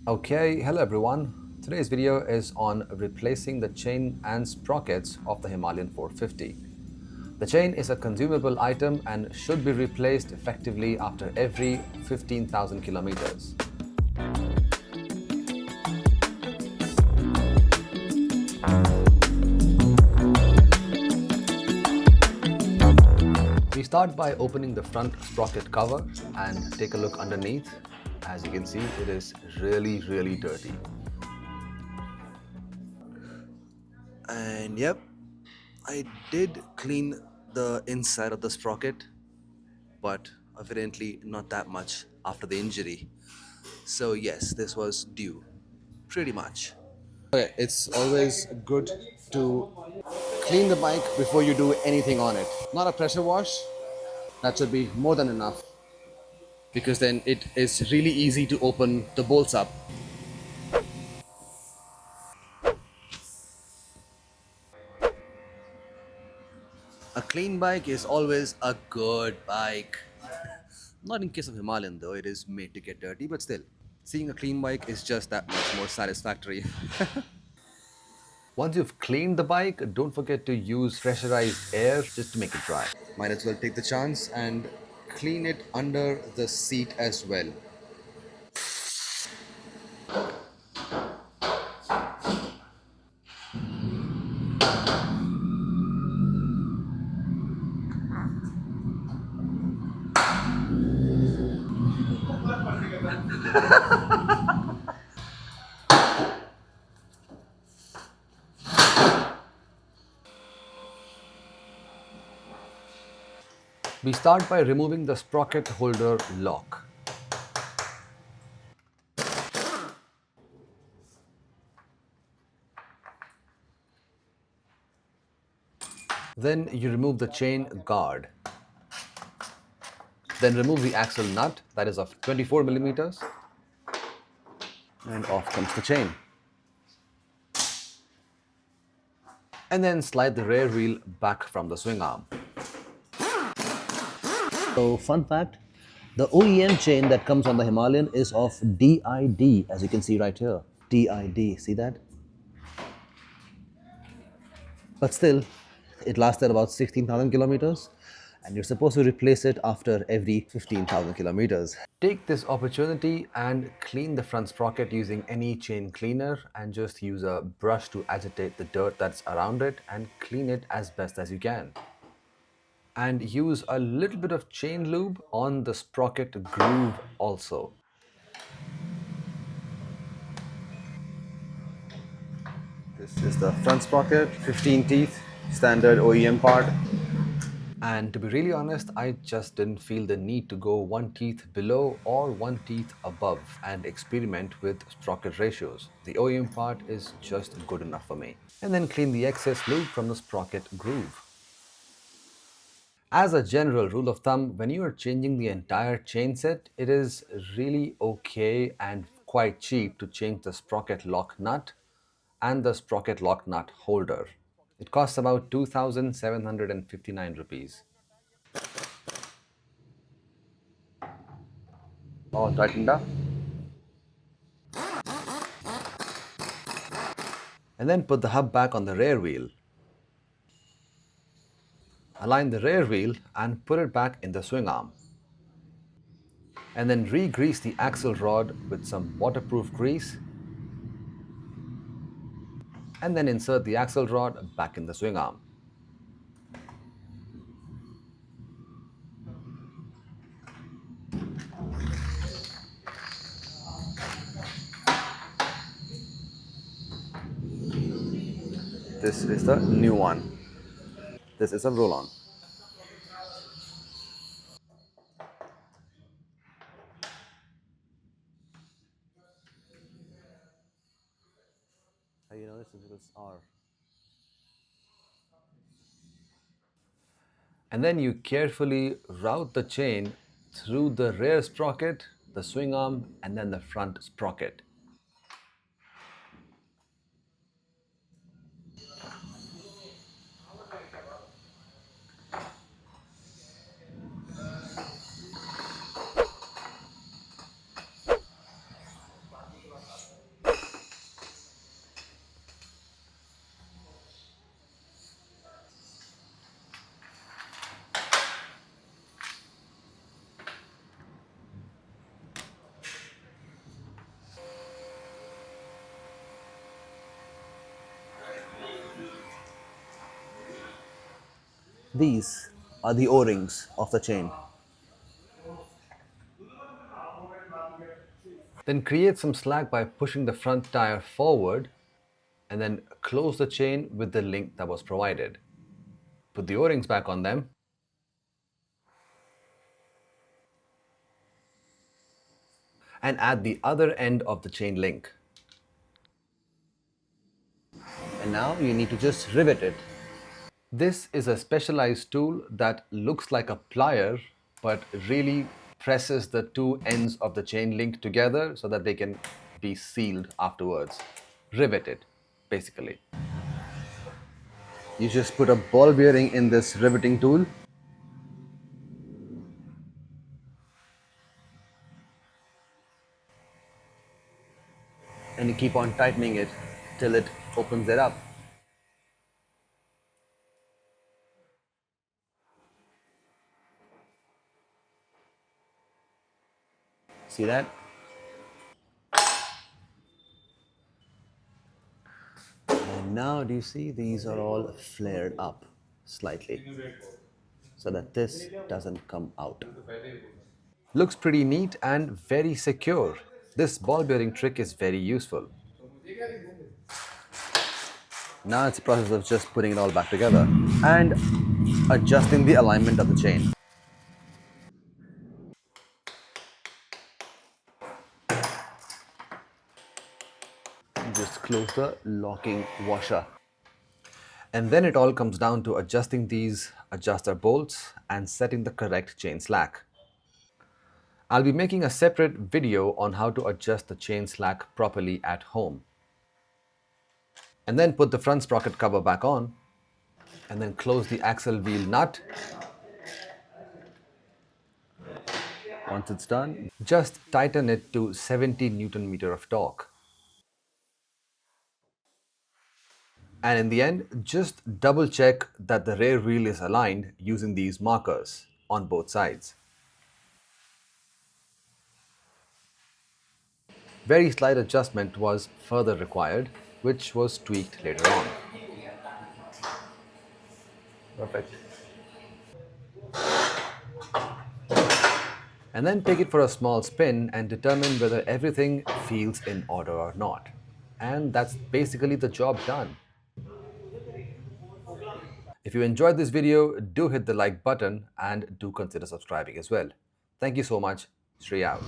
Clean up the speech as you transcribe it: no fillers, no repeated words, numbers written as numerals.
Okay, hello everyone. Today's video is on replacing the chain and sprockets of the Himalayan 450. The chain is a consumable item and should be replaced effectively after every 15,000 kilometers. We start by opening the front sprocket cover and take a look underneath. As you can see, it is really dirty. And yep, I did clean the inside of the sprocket, but evidently not that much after the injury. So yes, this was due, pretty much. Okay, it's always good to clean the bike before you do anything on it. Not a pressure wash, that should be more than enough because then it is really easy to open the bolts up. A clean bike is always a good bike. Not in case of Himalayan though, it is made to get dirty, but still, seeing a clean bike is just that much more satisfactory. Once you've cleaned the bike, don't forget to use pressurized air just to make it dry. Might as well take the chance and clean it under the seat as well. We start by removing the sprocket holder lock. Then you remove the chain guard. Then remove the axle nut that is of 24 millimeters, and off comes the chain. And then slide the rear wheel back from the swing arm. So fun fact, the OEM chain that comes on the Himalayan is of D.I.D, as you can see right here. D.I.D, see that? But still, it lasted about 16,000 kilometers and you're supposed to replace it after every 15,000 kilometers. Take this opportunity and clean the front sprocket using any chain cleaner and just use a brush to agitate the dirt that's around it and clean it as best as you can. And use a little bit of chain lube on the sprocket groove also. This is the front sprocket, 15 teeth, standard OEM part. And to be really honest, I just didn't feel the need to go one teeth below or one teeth above and experiment with sprocket ratios. The OEM part is just good enough for me. And then clean the excess lube from the sprocket groove. As a general rule of thumb, when you are changing the entire chain set, it is really okay and quite cheap to change the sprocket lock nut and the sprocket lock nut holder. It costs about 2,759 rupees. All tightened up. And then put the hub back on the rear wheel. Align the rear wheel and put it back in the swing arm. And then re-grease the axle rod with some waterproof grease. And then insert the axle rod back in the swing arm. This is the new one. This is a roll-on. How you know this is because R. And then you carefully route the chain through the rear sprocket, the swing arm, and then the front sprocket. These are the O-rings of the chain. Then create some slack by pushing the front tire forward and then close the chain with the link that was provided. Put the O-rings back on them and add the other end of the chain link. And now you need to just rivet it. This is a specialized tool that looks like a plier but really presses the two ends of the chain link together so that they can be sealed afterwards. Rivet it, basically. You just put a ball bearing in this riveting tool and you keep on tightening it till it opens it up. See that? And now do you see these are all flared up slightly so that this doesn't come out. Looks pretty neat and very secure. This ball bearing trick is very useful. Now it's a process of just putting it all back together and adjusting the alignment of the chain. Just close the locking washer. And then it all comes down to adjusting these adjuster bolts and setting the correct chain slack. I'll be making a separate video on how to adjust the chain slack properly at home. And then put the front sprocket cover back on and then close the axle wheel nut. Once it's done, just tighten it to 70 Newton meter of torque. And in the end, just double check that the rear wheel is aligned using these markers on both sides. Very slight adjustment was further required, which was tweaked later on. Perfect. And then take it for a small spin and determine whether everything feels in order or not. And that's basically the job done. If you enjoyed this video, do hit the like button and do consider subscribing as well. Thank you so much. Sri out.